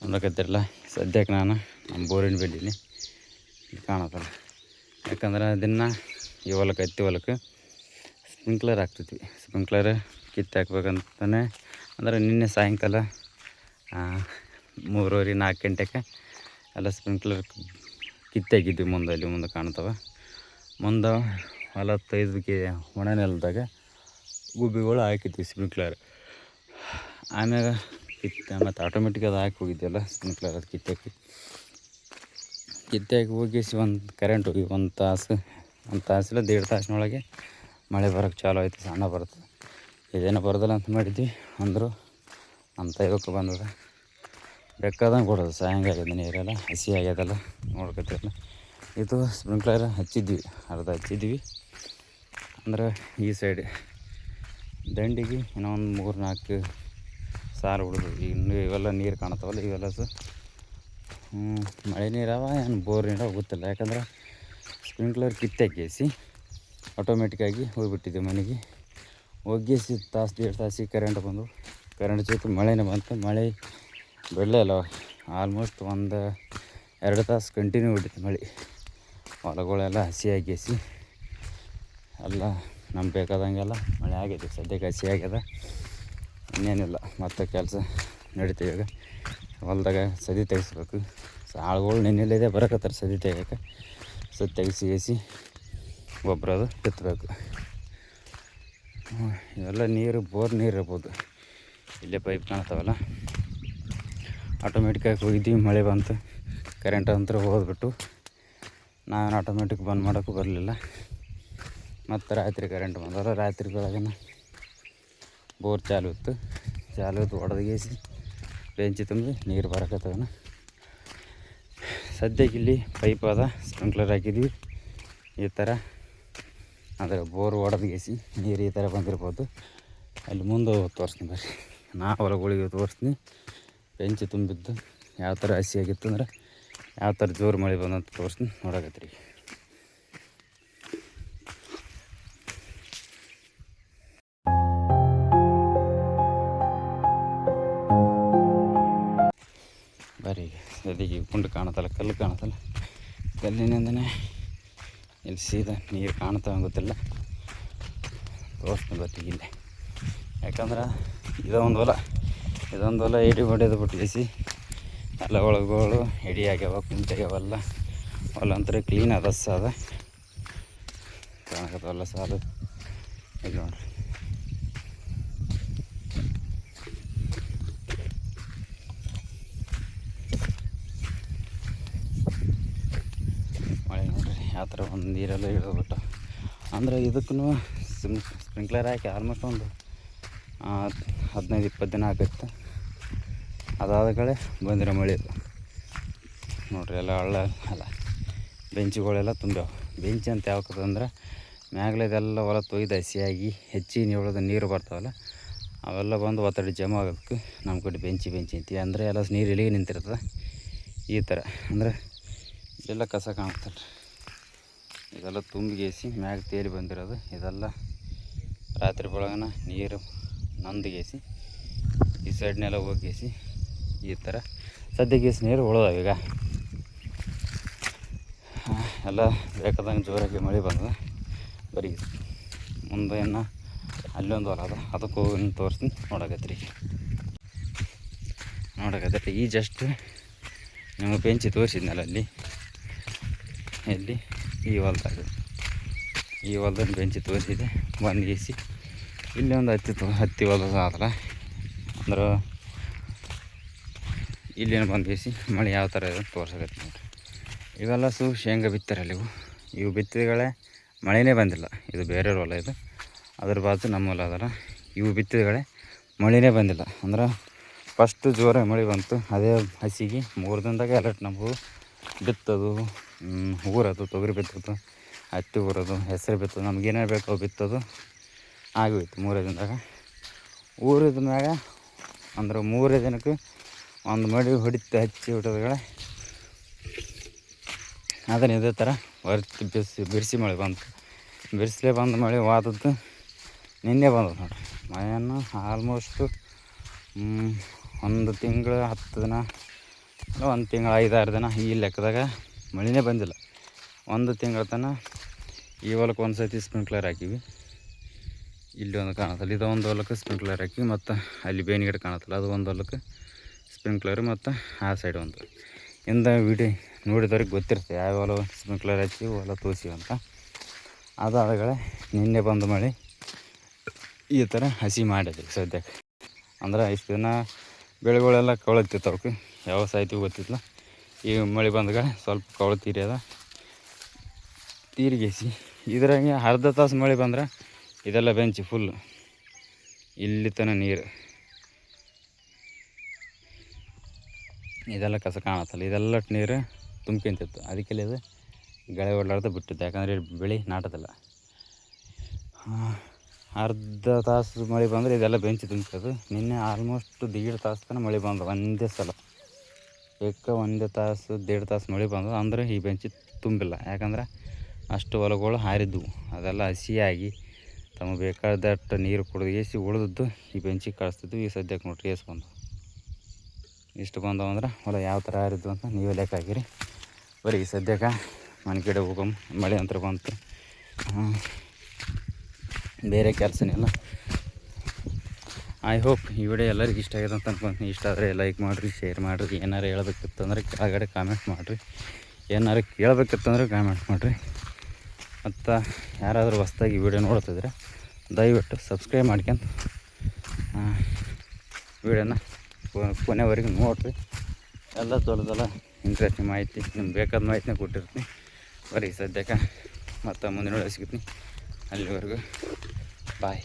ನೋಡಕತ್ತಿರಲ್ಲ ಸದ್ಯಕ್ಕೆ ನಾನು ನಮ್ಮ ಬೋರಿನ ಬೆಳೀನಿ ಕಾಣತ್ತಲ್ಲ. ಯಾಕಂದ್ರೆ ದಿನ ಈ ಹೊಲಕ್ಕೆ ಹತ್ತಿ ಹೊಲಕ್ಕೆ ಸ್ಪ್ರಿಂಕ್ಲರ್ ಹಾಕ್ತಿದ್ವಿ. ಸ್ಪ್ರಿಂಕ್ಲರ್ ಕಿತ್ತು ಹಾಕ್ಬೇಕಂತಲೇ ಅಂದರೆ ನಿನ್ನೆ ಸಾಯಂಕಾಲ 3:30 4 ಗಂಟೆಗೆ ಎಲ್ಲ ಸ್ಪ್ರಿಂಕ್ಲರ್ ಕಿತ್ತಾಗಿದ್ವಿ. ಅಲ್ಲಿ ಮುಂದೆ ಕಾಣ್ತವೆ. ಮುಂದೆ 45 ಒಣ ನೆಲದಾಗ ಗುಬ್ಬಿಗಳು ಹಾಕಿದ್ವಿ ಸ್ಪ್ರಿಂಕ್ಲರ್. ಆಮ್ಯಾಗ ಮತ್ತು ಆಟೋಮೆಟಿಕ್ ಅದು ಹಾಕಿ ಹೋಗಿದ್ವಲ್ಲ ಸ್ಪ್ರಿಂಕ್ಲರ್. ಅದು ಕಿತ್ತಾಗಿ ಹೋಗಿಸಿ ಒಂದು ಕರೆಂಟ್ ಹೋಗಿ ಒಂದು ತಾಸಿಲ್ಲ 1.5 ತಾಸಿನೊಳಗೆ ಮಳೆ ಬರೋಕ್ಕೆ ಚಾಲು ಆಯಿತು. ಸಣ್ಣ ಬರ್ತದೆ. ಇದೇನೋ ಬರೋದಿಲ್ಲ ಅಂತ ಮಾಡಿದ್ವಿ. ಅಂದರು ನಮ್ಮ ತೈವಕ್ಕೆ ಬಂದದ. ಬೇಕಾದಂಗೆ ಕೊಡೋದು. ಸಾಯಂಕಾಲ ನೀರೆಲ್ಲ ಹಸಿ ಆಗ್ಯದಲ್ಲ ನೋಡ್ಕೊತಿರಲ್ಲ. ಇದು ಸ್ಪ್ರಿಂಕ್ಲರ್ ಹಚ್ಚಿದ್ವಿ, ಅರ್ಧ ಹಚ್ಚಿದ್ವಿ. ಅಂದ್ರೆ ಈ ಸೈಡ್ ದಂಡಿಗೆ ಇನ್ನೂ ಒಂದು 3-4 ಸಾಲು ಹೊಡೆದು. ಇನ್ನು ಇವೆಲ್ಲ ನೀರು ಕಾಣ್ತಾವಲ್ಲ, ಇವೆಲ್ಲ ಮಳೆ ನೀರವ ಏನು ಬೋರ್ ನೀರವ ಗೊತ್ತಿಲ್ಲ. ಯಾಕಂದ್ರೆ ಸ್ಪ್ರಿಂಕ್ಲರ್ ಕಿತ್ತಾಕೇಸಿ ಆಟೋಮೆಟಿಕ್ಕಾಗಿ ಹೋಗಿಬಿಟ್ಟಿದ್ದೆ ಮನೆಗೆ. ಒಗ್ಗಿಸಿ 1-1.5 ತಾಸಿಗೆ ಕರೆಂಟ್ ಬಂದು, ಕರೆಂಟ್ ಜೊತೆ ಮಳೆನೇ ಬಂತು. ಮಳೆ ಬೆಳೆ ಅಲ್ಲ, ಆಲ್ಮೋಸ್ಟ್ 1-2 ತಾಸು ಕಂಟಿನ್ಯೂ ಹೊಡಿತು ಮಳೆ. ಹೊಲಗಳೆಲ್ಲ ಹಸಿ ಆಗೇಸಿ ಎಲ್ಲ ನಮ್ಗೆ ಬೇಕಾದಂಗೆಲ್ಲ ಮಳೆ ಆಗೈತೆ. ಸದ್ಯಕ್ಕೆ ಹಸಿ ಆಗ್ಯದ. ಇನ್ನೇನಿಲ್ಲ, ಮತ್ತೆ ಕೆಲಸ ನಡೀತೀವಿ. ಈಗ ಹೊಲದಾಗ ಸದಿ ತೆಗಿಸ್ಬೇಕು. ಆಳುಗಳು ನೆನ್ನೆಲ್ಲಿದೆ ಬರಕತ್ತಾರೆ ಸದಿ ತೆಗಿಯೋಕೆ. ಸದಿ ತೆಗಿಸಿ ಗೊಬ್ಬರ ಅದು ಬಿತ್ತಬೇಕು. ಇವೆಲ್ಲ ನೀರು ಬೋರ್ ನೀರು ಇರ್ಬೋದು. ಇಲ್ಲೇ ಪೈಪ್ ಕಾಣ್ತಾವಲ್ಲ, ಆಟೋಮೆಟಿಕ್ಕಾಗಿ ಹೋಗಿದ್ವಿ. ಮಳೆ ಬಂತು, ಕರೆಂಟ್ ಅಂತೂ ಹೋದ್ಬಿಟ್ಟು ನಾನು ಆಟೋಮೆಟಿಕ್ ಬಂದ್ ಮಾಡೋಕ್ಕೂ ಬರಲಿಲ್ಲ. ಮತ್ತು ರಾತ್ರಿ ಕರೆಂಟ್ ಬಂದಲ್ಲ. ರಾತ್ರಿ ಬೆಳಗ್ಗೆ ಬೋರ್ ಚಾಲು ಇತ್ತು ಹೊಡೆದಗೇಸಿ ಬೆಂಚಿ ತುಂಬಿ ನೀರು ಬರಕತ್ತವನ. ಸದ್ಯಕ್ಕೆ ಇಲ್ಲಿ ಪೈಪ್ ಅದ, ಸ್ಪ್ರಿಂಕ್ಲರ್ ಹಾಕಿದ್ವಿ. ಈ ಥರ ಅಂದರೆ ಬೋರ್ ಹೊಡೆದಗೇಸಿ ನೀರು ಈ ಥರ ಬಂದಿರ್ಬೋದು. ಅಲ್ಲಿ ಮುಂದೆ ತೋರಿಸ್ತೀನಿ ಬರ್ರಿ. ನಾ ಹೊಲಗಳಿಗೆ ತೋರಿಸ್ತೀನಿ. ಬೆಂಚಿ ತುಂಬಿದ್ದು ಯಾವ ಥರ ಹಸಿ ಆಗಿತ್ತು ಅಂದ್ರೆ ಯಾವ ಥರ ಜೋರು ಮಳೆ ಬಂದಂತ ತೋರಿಸ್ತೀನಿ. ನೋಡಕತ್ತೀರಿ. ಬರೀ ಸದಿಗೆ ಕುಂಡು ಕಾಣುತ್ತಲ್ಲ, ಕಲ್ಲು ಕಾಣುತ್ತಲ್ಲ, ಕಲ್ಲಿನಿಂದನೇ ಇಲ್ಲಿ ಸೀದಾ ನೀರು ಕಾಣ್ತಾವೆ ಗೊತ್ತಿಲ್ಲ. ತೋರಿಸ್ತೀನಿ ಬರ್ತೀವಿ ಇಲ್ಲೇ. ಯಾಕಂದ್ರೆ ಇದೊಂದು ಹೊಲ ಎಡಿ ಹೊಡೆದು ಬಿಟ್ಟಿಸಿ ಎಲ್ಲ ಒಳಗಳು ಎಡಿ ಆಗ್ಯಾವ, ಕುಂಟಾಗ್ಯಾವಲ್ಲ. ಹೊಲ ಅಂತಾರೆ ಕ್ಲೀನ್ ಅದ ಕಾಣಕತ್ತವಲ್ಲ ಸಾಲು. ಇಲ್ಲಿ ನೋಡ್ರಿ, ಮಳೆ ನೋಡ್ರಿ ಯಾವ ಥರ ಒಂದು ನೀರೆಲ್ಲ ಇಳಿದ್ಬಿಟ್ಟು. ಅಂದರೆ ಇದಕ್ಕೂ ಸ್ಪ್ರಿಂಕ್ಲರ್ ಹಾಕಿ ಆಲ್ಮೋಸ್ಟ್ ಒಂದು 15-20 ದಿನ ಆಗುತ್ತೆ. ಅದಾದ ಕಡೆ ಬಂದಿರೋ ಮಳೆ ಇದು ನೋಡ್ರಿ. ಎಲ್ಲ ಅಲ್ಲ ಬೆಂಚುಗಳೆಲ್ಲ ತುಂಬ್ಯಾವ. ಬೆಂಚಿ ಅಂತ ಯಾವಕ್ಕಂದ್ರೆ ಮ್ಯಾಗ್ಲೆದೆಲ್ಲ ಹೊಲ ತೊಯ್ದು ಹಸಿಯಾಗಿ ಹೆಚ್ಚಿ ನೀರು ಬರ್ತಾವಲ್ಲ, ಅವೆಲ್ಲ ಬಂದು ಒತ್ತಡ ಜಮಾ ಆಗೋದಕ್ಕೆ ನಮ್ಮ ಕಡೆ ಬೆಂಚಿ ಅಂತೀವಿ. ಅಂದರೆ ಎಲ್ಲ ನೀರು ಇಳಿಗೆ ನಿಂತಿರ್ತದೆ ಈ ಥರ. ಅಂದರೆ ಇದೆಲ್ಲ ಕಸ ಕಾಣ್ತಲ್ಲ, ಇದೆಲ್ಲ ತುಂಬಿಗೇಸಿ ಮ್ಯಾಗ ತೇಲಿ ಬಂದಿರೋದು. ಇದೆಲ್ಲ ರಾತ್ರಿ ಬೆಳಗನ ನೀರು ನಂದಿಗೇಸಿ ಈ ಸೈಡ್ನೆಲ್ಲ ಹೋಗೇಸಿ ಈ ಥರ ಸದ್ಯಕ್ಕೆ ನೀರು ಉಳಿದಾವ. ಈಗ ಎಲ್ಲ ಬೇಕಾದಂಗೆ ಜೋರಾಗಿ ಮಳೆ ಬಂದದ. ಬರೀ ಮುಂದೆ ಇನ್ನು ಅಲ್ಲೊಂದು ಹೊಲ ಅದ, ಅದಕ್ಕೆ ಹೋಗಿ ತೋರಿಸ್ತೀನಿ. ನೋಡಕತ್ತೀರಿ ಈ ಜಸ್ಟ್ ನಿಮಗೆ ಬೆಂಚಿ ತೋರಿಸಿದ್ನಲ್ಲ ಅಲ್ಲಿ, ಎಲ್ಲಿ ಈ ಹೊಲದಲ್ಲಿ ಬೆಂಚಿ ತೋರಿಸಿದೆ. ಬಂದ್ಗೇಸಿ ಇಲ್ಲಿ ಒಂದು ಹತ್ತಿ ಹೊಲದ ಆದಲ್ಲ, ಅಂದ್ರೆ ಇಲ್ಲೇನು ಬಂದ್ಗೇಸಿ ಮಳೆ ಯಾವ ಥರ ಇದೆ ತೋರ್ಸಕತ್ತಿ ನೋಡ್ರಿ. ಇವೆಲ್ಲ ಶೇಂಗಾ ಬಿತ್ತಾರಲ್ಲ, ಇವು ಬಿತ್ತಿದಗಳೇ ಮಳೆನೇ ಬಂದಿಲ್ಲ. ಇದು ಬೇರೆ ಹೊಲ, ಇದು ಅದ್ರ ಬಾಜು ನಮ್ಮ ಹೊಲ ಅದಲ್ಲ. ಇವು ಬಿತ್ತಿದಗಳೇ ಮಳೆನೇ ಬಂದಿಲ್ಲ. ಅಂದ್ರೆ ಫಸ್ಟು ಜೋರಾಗಿ ಮಳೆ ಬಂತು. ಅದೇ ಹಸಿಗೆ 3 ದಿನದಾಗ ಎಲ್ಲ ನಮಗೂ ಬಿತ್ತೋದು, ಊರೋದು, ತೊಗರಿ ಬಿತ್ತೋದು, ಹತ್ತಿ ಊರೋದು, ಹೆಸರು ಬಿತ್ತೋದು, ನಮಗೇನೇ ಬೇಕೋ ಬಿತ್ತೋದು ಆಗೋಯ್ತು 3 ದಿನದಾಗ. ಊರಿದ ಮ್ಯಾಗ ಅಂದ್ರೆ 3 ದಿನಕ್ಕೆ ಒಂದು ಮಡಿ ಹಚ್ಚಿ ಬಿಟ್ಟೋದ್ಗಳೇ ಅದನ್ನು ಇದೇ ಥರ ಬಿರ್ಸಿ ಮಳೆ ಬಂತು. ಬಿರ್ಸಲೇ ಬಂದ ಮಳೆ ವಾದದ್ದು ನಿನ್ನೆ ಬಂದದ್ದು ನೋಡಿರಿ. ಮಳೆಯನ್ನು ಆಲ್ಮೋಸ್ಟು 1 ತಿಂಗಳು 10 ದಿನ ಒಂದು ತಿಂಗಳು 5-6 ದಿನ ಈ ಲೆಕ್ಕದಾಗ ಮಳೆನೇ ಬಂದಿಲ್ಲ. ಒಂದು ತಿಂಗಳ ತನಕ ಈ ಹೊಲಕ್ಕೆ ಒಂದು ಸತಿ ಸ್ಪ್ರಿಂಕ್ಲರ್ ಹಾಕಿವಿ. ಇಲ್ಲಿ ಒಂದು ಕಾಣತ್ತಲ್ಲ, ಇದು ಒಂದು ಹೊಲಕ್ಕೆ ಸ್ಪ್ರಿಂಕ್ಲರ್ ಹಾಕಿ, ಮತ್ತು ಅಲ್ಲಿ ಬೇವಿನ ಗಿಡ ಕಾಣತ್ತಲ್ಲ ಅದು ಒಂದು ಹೊಲಕ್ಕೆ ಸ್ಪ್ರಿಂಕ್ಲರ್, ಮತ್ತು ಆ ಸೈಡ್ ಒಂದು ಇಂದ ವಿಡಿಯೋ ನೋಡಿದವ್ರಿಗೆ ಗೊತ್ತಿರುತ್ತೆ ಯಾವ ಹೊಲ ಸ್ಪ್ರಿಂಕ್ಲರ್ ಹಚ್ಚಿ ಹೊಲ ತೋರಿಸಿವಿ ಅಂತ. ಅದಾದಗಳೇ ನಿನ್ನೆ ಬಂದು ಮಳೆ ಈ ಥರ ಹಸಿ ಮಾಡಿದೆ ಸದ್ಯಕ್ಕೆ. ಅಂದ್ರೆ ಇಷ್ಟು ದಿನ ಬೆಳೆಗಳೆಲ್ಲ ಕವಳತ್ತಿತ್ತು, ಅವಕ್ಕೆ ಯಾವ ಸಾಯ್ತೀವಿ ಗೊತ್ತಿಲ್ಲ. ಈ ಮಳೆ ಬಂದಾಗ ಸ್ವಲ್ಪ ಕವಳು ತೀರಿಗೇಸಿ ಇದ್ರಾಗೆ ಅರ್ಧ ತಾಸು ಮಳೆ ಬಂದ್ರೆ ಇದೆಲ್ಲ ಬೆಂಚಿ ಫುಲ್ ಇಲ್ಲಿ ತನಕ ನೀರು, ಇದೆಲ್ಲ ಕಸ ಕಾಣತ್ತಲ್ಲ, ಇದೆಲ್ಲ ನೀರು ತುಂಬ್ಕೊಂತಿತ್ತು. ಅದಕ್ಕೆ ಇದು ಗಳೆ ಓಡಾಡ್ದು ಬಿಟ್ಟಿತ್ತು, ಯಾಕಂದರೆ ಬೆಳೆ ನಾಟೋದಿಲ್ಲ. ಅರ್ಧ ತಾಸು ಮಳೆ ಬಂದರೆ ಇದೆಲ್ಲ ಬೆಂಚಿ ತುಂಬ್ತದೆ. ನಿನ್ನೆ ಆಲ್ಮೋಸ್ಟ್ 1.5 ತಾಸು ತನಕ ಮಳೆ ಬಂದು ಒಂದೇ ಸಲ ಒಂದೇ ತಾಸು 1.5 ತಾಸು ಮಳೆ ಬಂದು, ಅಂದರೆ ಈ ಬೆಂಚಿ ತುಂಬಿಲ್ಲ. ಯಾಕಂದ್ರೆ ಅಷ್ಟು ಹೊಲಗಳು ಹಾರಿದ್ವು, ಅದೆಲ್ಲ ಹಸಿಯಾಗಿ ತಮಗೆ ಬೇಕಾದಷ್ಟು ನೀರು ಕುಡಿದು ಉಳಿದದ್ದು ಈ ಬೆಂಚಿಗೆ ಕಳಿಸ್ತಿದ್ವು. ಈ ಸದ್ಯಕ್ಕೆ ನೋಡ್ರಿ ಏಸು ಬಂದು ಇಷ್ಟು ಬಂದವು ಅಂದ್ರೆ ಹೊಲ ಯಾವ ಥರ ಹಾರಿದ್ವು ಅಂತ ನೀವೇ ಲೆಕ್ಕ ಹಾಕಿರಿ. ಬರೀ ಈ ಸದ್ಯಕ್ಕೆ ಮನೆ ಕಡೆ ಹೋಗಮ್, ಮಳೆ ಅಂತ ಬಂತು, ಬೇರೆ ಕೆಲಸನಿಲ್ಲ. ಐ ಹೋಪ್ ಈ ವಿಡಿಯೋ ಎಲ್ಲರಿಗೂ ಇಷ್ಟ ಆಗಿದೆ ಅಂತ ಅನ್ಕೊಂತೀನಿ. ಇಷ್ಟ ಆದರೆ ಲೈಕ್ ಮಾಡಿರಿ, ಶೇರ್ ಮಾಡಿರಿ. ಏನಾರು ಹೇಳ್ಬೇಕಿತ್ತಂದ್ರೆ ಕೆಳಗಡೆ ಕಾಮೆಂಟ್ ಮಾಡಿರಿ, ಏನಾರು ಕೇಳಬೇಕಿತ್ತಂದ್ರೆ ಕಾಮೆಂಟ್ ಮಾಡಿರಿ. ಮತ್ತು ಯಾರಾದರೂ ಹೊಸ್ದಾಗಿ ವಿಡಿಯೋ ನೋಡ್ತಿದ್ರೆ ದಯವಿಟ್ಟು ಸಬ್ಸ್ಕ್ರೈಬ್ ಮಾಡ್ಕೊಂಡು ವಿಡಿಯೋನ ಕೊನೆವರೆಗೂ ನೋಡಿರಿ. ಎಲ್ಲ ದೊಡ್ಡದೆಲ್ಲ ಇಂಟ್ರೆಸ್ಟಿಂಗ್ ಮಾಹಿತಿ, ನಿಮ್ಗೆ ಬೇಕಾದ ಮಾಹಿತಿನ ಕೊಟ್ಟಿರ್ತೀನಿ. ಬರೀ ಸದ್ಯಕ್ಕೆ ಮತ್ತು ಮುಂದಿನ ವಿಡಿಯೋ ಸಿಗ್ತೀನಿ. ಅಲ್ಲಿವರೆಗೂ ಬಾಯ್.